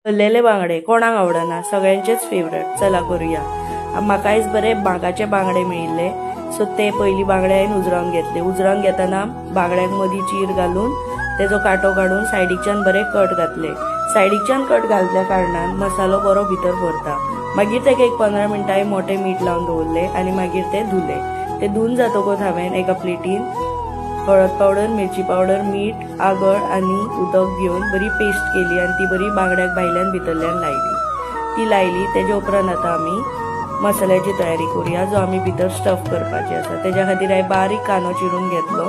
तळलेले बांगडे कोणाक आवडना, सगळ्यांचेच फेवरेट। चला करूया। म्हाका आयज बरे बागाचे बांगडे मेळिल्ले, सो ते पयली बांगडे हांवें उजरावन घेतले। उजरावन घेताना बांगड्यांक मदीं चीर घालून तेजो कांटो काडून सायडीच्यान बरे कट घातले। सायडीच्यान कट घातल्या कारणान मसालो बरो भितर भरता। मागीर तेका एक 15 मिनटां मोठे मीठ लावन दवरले आनी मागीर ते धुले। ते धुवन जातकच हांवें एका प्लेटीन हळद पावडर, मिरची पावडर, मीठ, आगळ आनी उदक घेवन बरी पेस्ट केली आनी ती बरी बांगड्याक भायल्यान भितरल्यान लायली। ती लायली तेजे उपरांत आतां आमी मसाल्याची तयारी करूया, जो आमी भितर स्टफ करपाचे आसा। तेज्या खातीर हांवें बारीक कांदो चिरून घेतलो।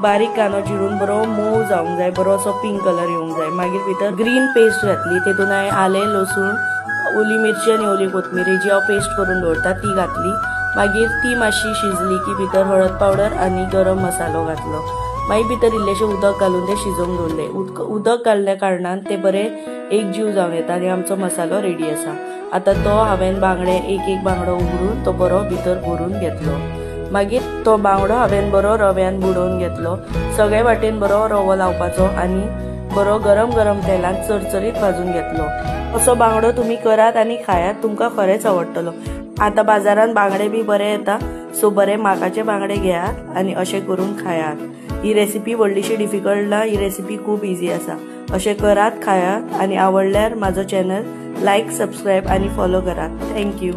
बारीक कांदो चिरून बरो मोव जावंक जाय, बरो असो पिंक कलर येवंक जाय। मागीर भितर ग्रीन पेस्ट घातली, तेतून हांवें आलें, लसूण, ओली मिरची आनी ओली कोथमीर जी हांव पेस्ट करून दवरता ती घातली। मागीर ती मातशी शिजली की भितर हळद पावडर आनी गरम मसालो घातलो। मागीर भितर इल्लेशें उदक घालून ते शिजोवंक दवरले। उदक घाल्ल्या कारणान ते बरे एक जीव जावन येता आनी आमचो मसालो रेडी आसा। आतां तो हांवें बांगडे एक बांगडो उगडून तो बरो भितर भरून घेतलो। मागीर तो बांगडो हांवें बरो रव्यान बुडोवन घेतलो। सगळे वाटेन बरो रवो लावपाचो आनी बरो गरम गरम तेलान चरचरीत भाजून घेतलो। असो बांगडो तुमी करात आनी खायात, तुमकां खरेंच आवडटलो। आतां बाजारान बांगडे बी बरे येता, सो बरे माकाचे बांगडे घेयात आनी अशें करून खायात। ही रेसिपी व्हडलीशी डिफिकल्ट ना, ही रेसिपी खूब इजी आसा। अशें करात, खायात आनी आवडल्यार म्हाजो चॅनल लायक, सबस्क्रायब आनी फॉलो करात। थँक्यू।